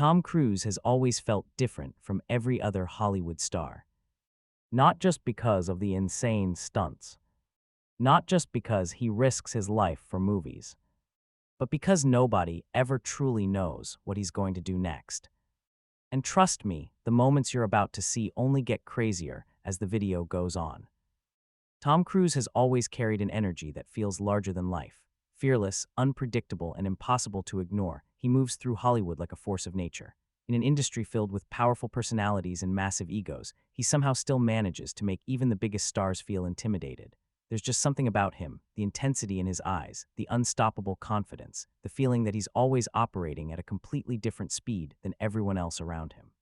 Tom Cruise has always felt different from every other Hollywood star. Not just because of the insane stunts, not just because he risks his life for movies, but because nobody ever truly knows what he's going to do next. And trust me, the moments you're about to see only get crazier as the video goes on. Tom Cruise has always carried an energy that feels larger than life. Fearless, unpredictable, and impossible to ignore, he moves through Hollywood like a force of nature. In an industry filled with powerful personalities and massive egos, he somehow still manages to make even the biggest stars feel intimidated. There's just something about him, the intensity in his eyes, the unstoppable confidence, the feeling that he's always operating at a completely different speed than everyone else around him.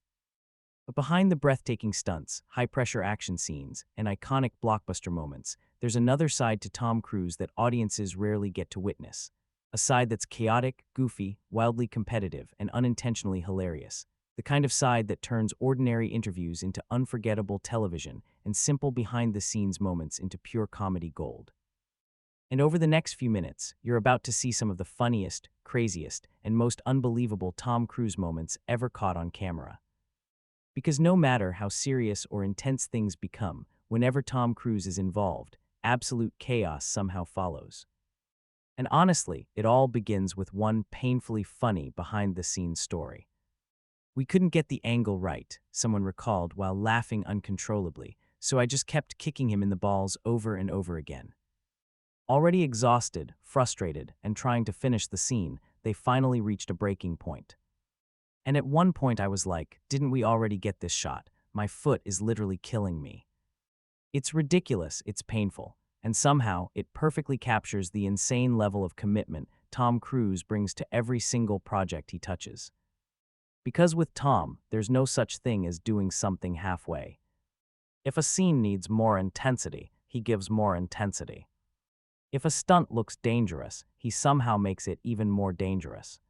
But behind the breathtaking stunts, high-pressure action scenes, and iconic blockbuster moments, there's another side to Tom Cruise that audiences rarely get to witness. A side that's chaotic, goofy, wildly competitive, and unintentionally hilarious. The kind of side that turns ordinary interviews into unforgettable television and simple behind-the-scenes moments into pure comedy gold. And over the next few minutes, you're about to see some of the funniest, craziest, and most unbelievable Tom Cruise moments ever caught on camera. Because no matter how serious or intense things become, whenever Tom Cruise is involved, absolute chaos somehow follows. And honestly, it all begins with one painfully funny behind-the-scenes story. "We couldn't get the angle right," someone recalled while laughing uncontrollably, "so I just kept kicking him in the balls over and over again." Already exhausted, frustrated, and trying to finish the scene, they finally reached a breaking point. "And at one point I was like, didn't we already get this shot? My foot is literally killing me." It's ridiculous, it's painful, and somehow it perfectly captures the insane level of commitment Tom Cruise brings to every single project he touches. Because with Tom, there's no such thing as doing something halfway. If a scene needs more intensity, he gives more intensity. If a stunt looks dangerous, he somehow makes it even more dangerous.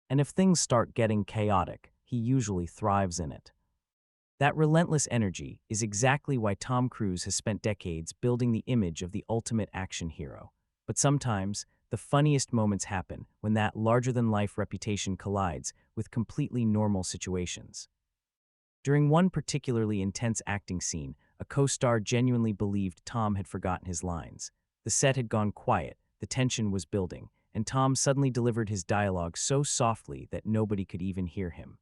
And if things start getting chaotic, he usually thrives in it. That relentless energy is exactly why Tom Cruise has spent decades building the image of the ultimate action hero. But sometimes, the funniest moments happen when that larger-than-life reputation collides with completely normal situations. During one particularly intense acting scene, a co-star genuinely believed Tom had forgotten his lines. The set had gone quiet, the tension was building, and Tom suddenly delivered his dialogue so softly that nobody could even hear him.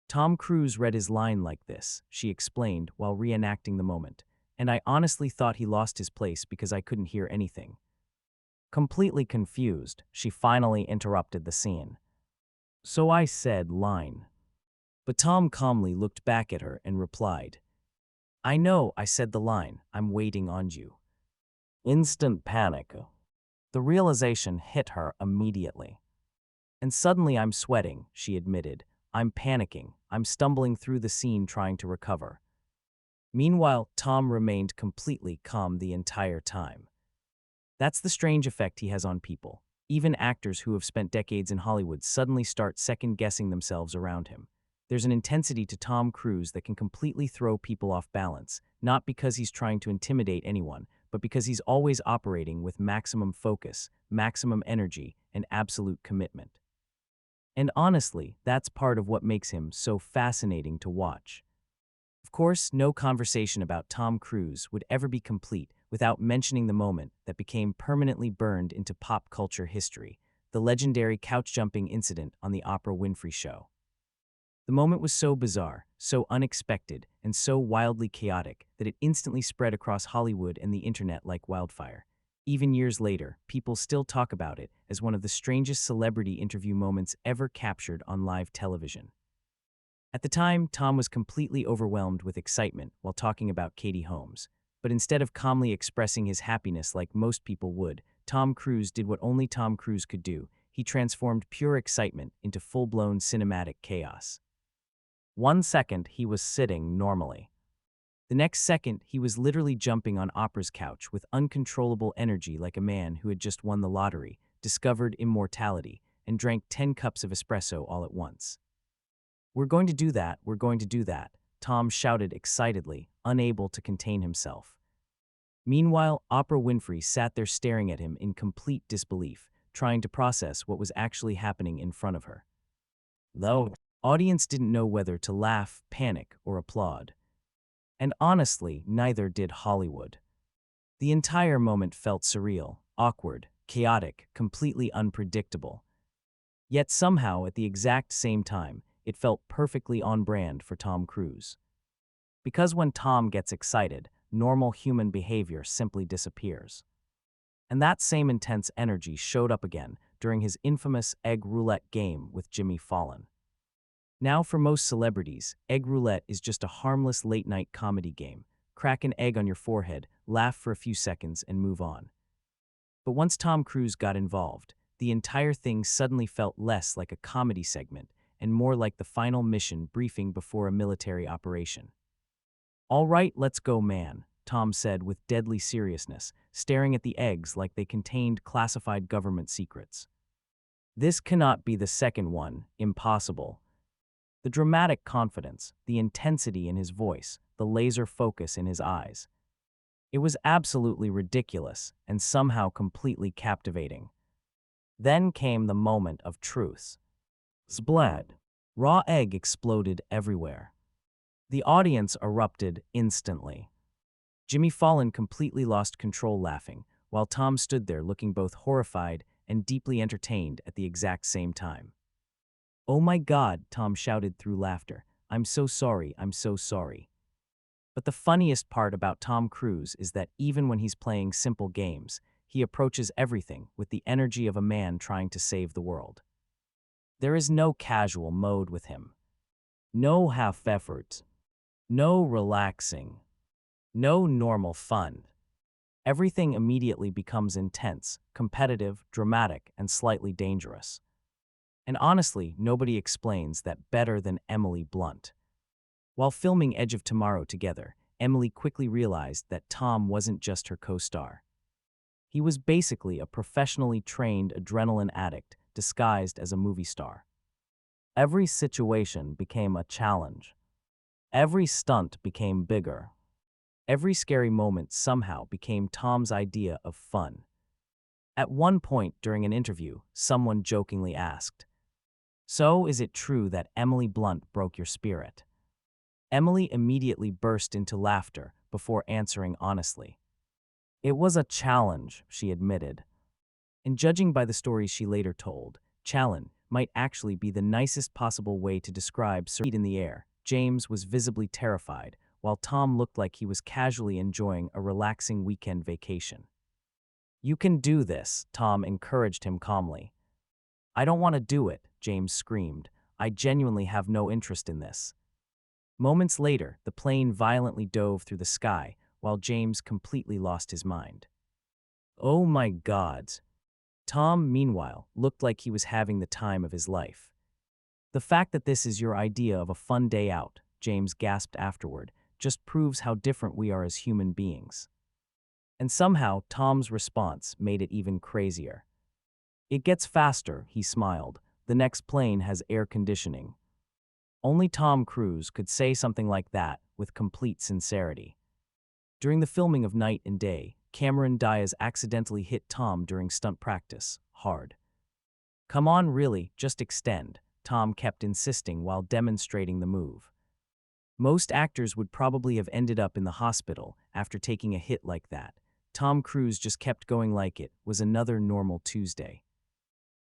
"Tom Cruise read his line like this," she explained while reenacting the moment, "and I honestly thought he lost his place because I couldn't hear anything." Completely confused, she finally interrupted the scene. "So I said line." But Tom calmly looked back at her and replied, "I know I said the line, I'm waiting on you." Instant panic. The realization hit her immediately. "And suddenly I'm sweating," she admitted. "I'm panicking. I'm stumbling through the scene trying to recover." Meanwhile, Tom remained completely calm the entire time. That's the strange effect he has on people. Even actors who have spent decades in Hollywood suddenly start second-guessing themselves around him. There's an intensity to Tom Cruise that can completely throw people off balance, not because he's trying to intimidate anyone, but because he's always operating with maximum focus, maximum energy, and absolute commitment. And honestly, that's part of what makes him so fascinating to watch. Of course, no conversation about Tom Cruise would ever be complete without mentioning the moment that became permanently burned into pop culture history, the legendary couch-jumping incident on the Oprah Winfrey Show. The moment was so bizarre, so unexpected, and so wildly chaotic that it instantly spread across Hollywood and the internet like wildfire. Even years later, people still talk about it as one of the strangest celebrity interview moments ever captured on live television. At the time, Tom was completely overwhelmed with excitement while talking about Katie Holmes. But instead of calmly expressing his happiness like most people would, Tom Cruise did what only Tom Cruise could do. He transformed pure excitement into full-blown cinematic chaos. One second, he was sitting normally. The next second, he was literally jumping on Oprah's couch with uncontrollable energy like a man who had just won the lottery, discovered immortality, and drank 10 cups of espresso all at once. "We're going to do that, we're going to do that," Tom shouted excitedly, unable to contain himself. Meanwhile, Oprah Winfrey sat there staring at him in complete disbelief, trying to process what was actually happening in front of her. "Though," Audience didn't know whether to laugh, panic, or applaud. And honestly, neither did Hollywood. The entire moment felt surreal, awkward, chaotic, completely unpredictable. Yet somehow, at the exact same time, it felt perfectly on brand for Tom Cruise. Because when Tom gets excited, normal human behavior simply disappears. And that same intense energy showed up again during his infamous egg roulette game with Jimmy Fallon. Now, for most celebrities, egg roulette is just a harmless late-night comedy game. Crack an egg on your forehead, laugh for a few seconds, and move on. But once Tom Cruise got involved, the entire thing suddenly felt less like a comedy segment and more like the final mission briefing before a military operation. "All right, let's go, man," Tom said with deadly seriousness, staring at the eggs like they contained classified government secrets. "This cannot be the second one, impossible." The dramatic confidence, the intensity in his voice, the laser focus in his eyes. It was absolutely ridiculous and somehow completely captivating. Then came the moment of truth. Splat! Raw egg exploded everywhere. The audience erupted instantly. Jimmy Fallon completely lost control laughing, while Tom stood there looking both horrified and deeply entertained at the exact same time. "Oh my God," Tom shouted through laughter. I'm so sorry. But the funniest part about Tom Cruise is that even when he's playing simple games, he approaches everything with the energy of a man trying to save the world. There is no casual mode with him. No half effort. No relaxing. No normal fun. Everything immediately becomes intense, competitive, dramatic, and slightly dangerous. And honestly, nobody explains that better than Emily Blunt. While filming Edge of Tomorrow together, Emily quickly realized that Tom wasn't just her co-star. He was basically a professionally trained adrenaline addict disguised as a movie star. Every situation became a challenge. Every stunt became bigger. Every scary moment somehow became Tom's idea of fun. At one point during an interview, someone jokingly asked, "So, is it true that Emily Blunt broke your spirit?" Emily immediately burst into laughter before answering honestly. "It was a challenge," she admitted. And judging by the stories she later told, challenge might actually be the nicest possible way to describe Sir in the air. James was visibly terrified, while Tom looked like he was casually enjoying a relaxing weekend vacation. "You can do this," Tom encouraged him calmly. "I don't want to do it," James screamed. "I genuinely have no interest in this." Moments later, the plane violently dove through the sky, while James completely lost his mind. "Oh my God." Tom, meanwhile, looked like he was having the time of his life. "The fact that this is your idea of a fun day out," James gasped afterward, "just proves how different we are as human beings." And somehow, Tom's response made it even crazier. "It gets faster," he smiled. "The next plane has air conditioning." Only Tom Cruise could say something like that with complete sincerity. During the filming of Night and Day, Cameron Diaz accidentally hit Tom during stunt practice, hard. "Come on, really, just extend," Tom kept insisting while demonstrating the move. Most actors would probably have ended up in the hospital after taking a hit like that. Tom Cruise just kept going like it was another normal Tuesday.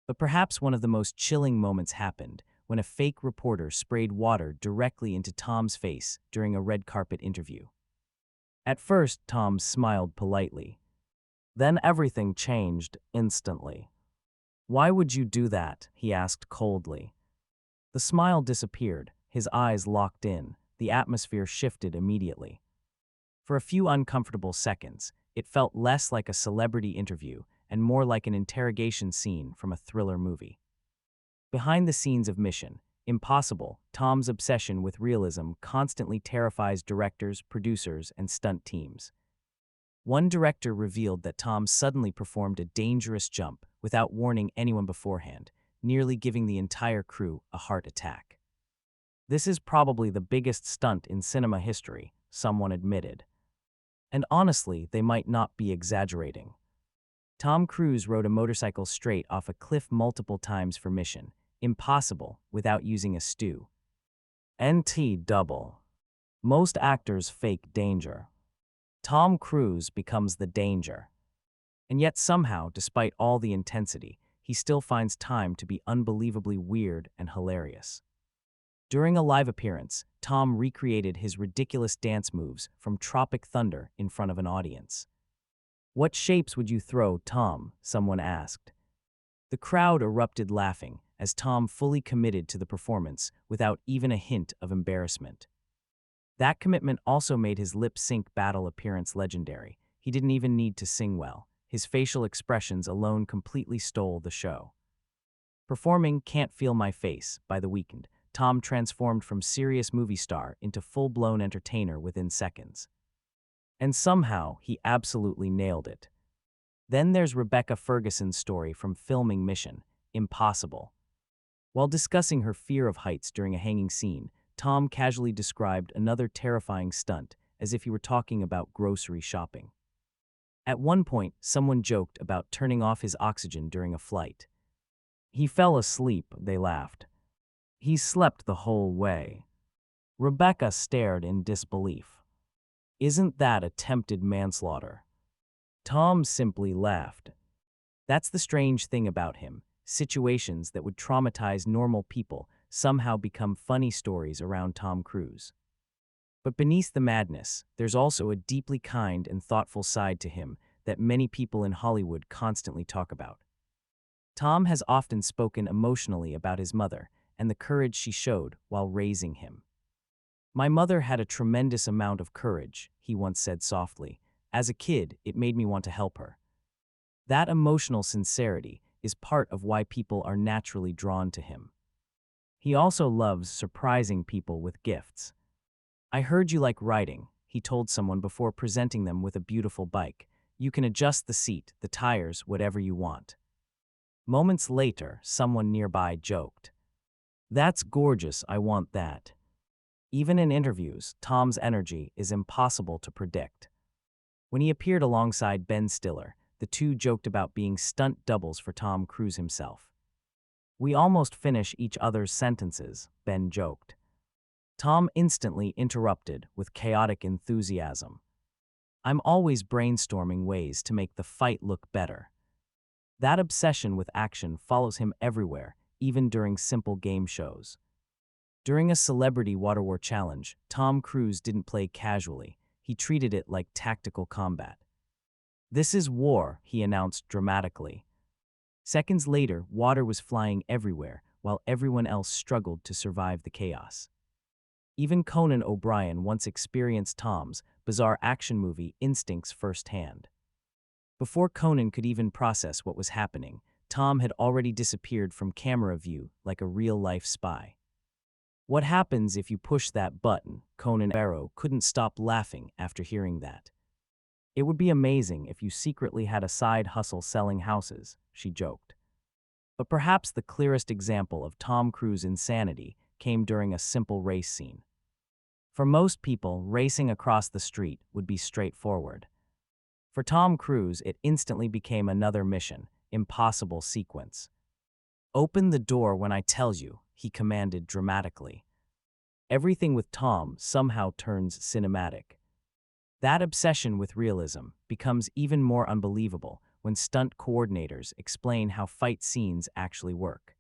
But perhaps one of the most chilling moments happened when a fake reporter sprayed water directly into Tom's face during a red carpet interview. At first, Tom smiled politely. Then everything changed instantly. "Why would you do that?" he asked coldly. The smile disappeared, his eyes locked in, the atmosphere shifted immediately. For a few uncomfortable seconds, it felt less like a celebrity interview and more like an interrogation scene from a thriller movie. Behind the scenes of Mission Impossible, Tom's obsession with realism constantly terrifies directors, producers, and stunt teams. One director revealed that Tom suddenly performed a dangerous jump without warning anyone beforehand, nearly giving the entire crew a heart attack. "This is probably the biggest stunt in cinema history," someone admitted. And honestly, they might not be exaggerating. Tom Cruise rode a motorcycle straight off a cliff multiple times for Mission, impossible without using a stew. NT double. Most actors fake danger. Tom Cruise becomes the danger. And yet somehow, despite all the intensity, he still finds time to be unbelievably weird and hilarious. During a live appearance, Tom recreated his ridiculous dance moves from Tropic Thunder in front of an audience. "What shapes would you throw, Tom?" someone asked. The crowd erupted laughing as Tom fully committed to the performance without even a hint of embarrassment. That commitment also made his lip-sync battle appearance legendary. He didn't even need to sing well. His facial expressions alone completely stole the show. Performing "Can't Feel My Face" by The Weeknd, Tom transformed from serious movie star into full-blown entertainer within seconds. And somehow, he absolutely nailed it. Then there's Rebecca Ferguson's story from filming Mission Impossible. While discussing her fear of heights during a hanging scene, Tom casually described another terrifying stunt as if he were talking about grocery shopping. At one point, someone joked about turning off his oxygen during a flight. "He fell asleep," they laughed. "He slept the whole way." Rebecca stared in disbelief. "Isn't that attempted manslaughter?" Tom simply laughed. That's the strange thing about him. Situations that would traumatize normal people somehow become funny stories around Tom Cruise. But beneath the madness, there's also a deeply kind and thoughtful side to him that many people in Hollywood constantly talk about. Tom has often spoken emotionally about his mother and the courage she showed while raising him. "My mother had a tremendous amount of courage," he once said softly. "As a kid, it made me want to help her." That emotional sincerity is part of why people are naturally drawn to him. He also loves surprising people with gifts. "I heard you like riding," he told someone before presenting them with a beautiful bike. "You can adjust the seat, the tires, whatever you want." Moments later, someone nearby joked, "That's gorgeous, I want that." Even in interviews, Tom's energy is impossible to predict. When he appeared alongside Ben Stiller, the two joked about being stunt doubles for Tom Cruise himself. "We almost finish each other's sentences," Ben joked. Tom instantly interrupted with chaotic enthusiasm. "I'm always brainstorming ways to make the fight look better." That obsession with action follows him everywhere, even during simple game shows. During a celebrity water war challenge, Tom Cruise didn't play casually. He treated it like tactical combat. "This is war," he announced dramatically. Seconds later, water was flying everywhere, while everyone else struggled to survive the chaos. Even Conan O'Brien once experienced Tom's bizarre action movie instincts firsthand. Before Conan could even process what was happening, Tom had already disappeared from camera view like a real-life spy. "What happens if you push that button?" Conan Barrow couldn't stop laughing after hearing that. "It would be amazing if you secretly had a side hustle selling houses," she joked. But perhaps the clearest example of Tom Cruise's insanity came during a simple race scene. For most people, racing across the street would be straightforward. For Tom Cruise, it instantly became another mission, impossible sequence. "Open the door when I tell you," he commanded dramatically. Everything with Tom somehow turns cinematic. That obsession with realism becomes even more unbelievable when stunt coordinators explain how fight scenes actually work.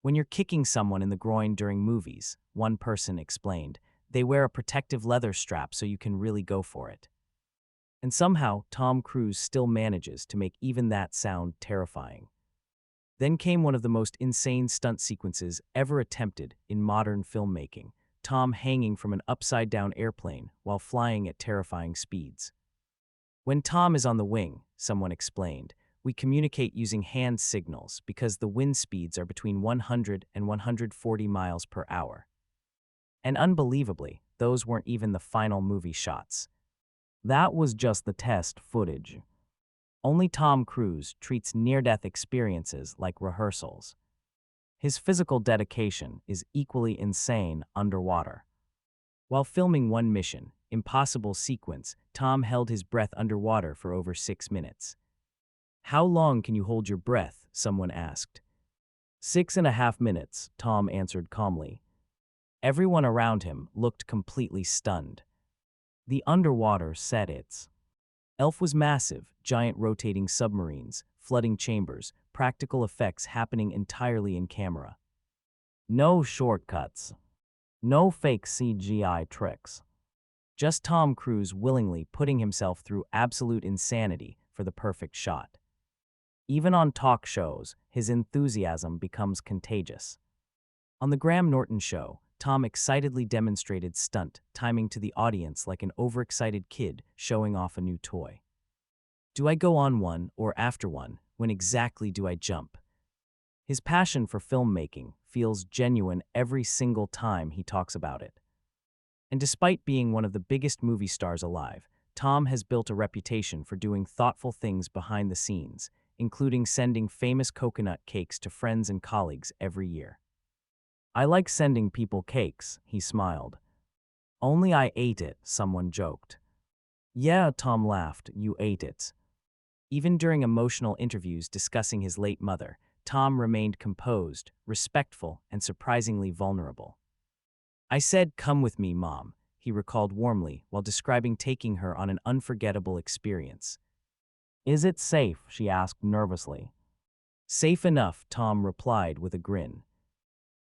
"When you're kicking someone in the groin during movies," one person explained, "they wear a protective leather strap so you can really go for it." And somehow, Tom Cruise still manages to make even that sound terrifying. Then came one of the most insane stunt sequences ever attempted in modern filmmaking, Tom hanging from an upside-down airplane while flying at terrifying speeds. "When Tom is on the wing," someone explained, "we communicate using hand signals because the wind speeds are between 100 and 140 miles per hour. And unbelievably, those weren't even the final movie shots. That was just the test footage. Only Tom Cruise treats near-death experiences like rehearsals. His physical dedication is equally insane underwater. While filming one Mission Impossible sequence, Tom held his breath underwater for over 6 minutes. "How long can you hold your breath?" someone asked. 6.5 minutes, Tom answered calmly. Everyone around him looked completely stunned. The underwater said its. Elf was massive, giant rotating submarines, flooding chambers, practical effects happening entirely in camera. No shortcuts. No fake CGI tricks. Just Tom Cruise willingly putting himself through absolute insanity for the perfect shot. Even on talk shows, his enthusiasm becomes contagious. On The Graham Norton Show, Tom excitedly demonstrated stunt timing to the audience like an overexcited kid showing off a new toy. Do I go on one or after one? When exactly do I jump? His passion for filmmaking feels genuine every single time he talks about it. And despite being one of the biggest movie stars alive, Tom has built a reputation for doing thoughtful things behind the scenes, including sending famous coconut cakes to friends and colleagues every year. I like sending people cakes, he smiled. Only I ate it, someone joked. Yeah, Tom laughed, you ate it. Even during emotional interviews discussing his late mother, Tom remained composed, respectful, and surprisingly vulnerable. I said, "Come with me, Mom," he recalled warmly while describing taking her on an unforgettable experience. Is it safe? She asked nervously. Safe enough, Tom replied with a grin.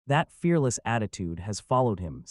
That fearless attitude has followed him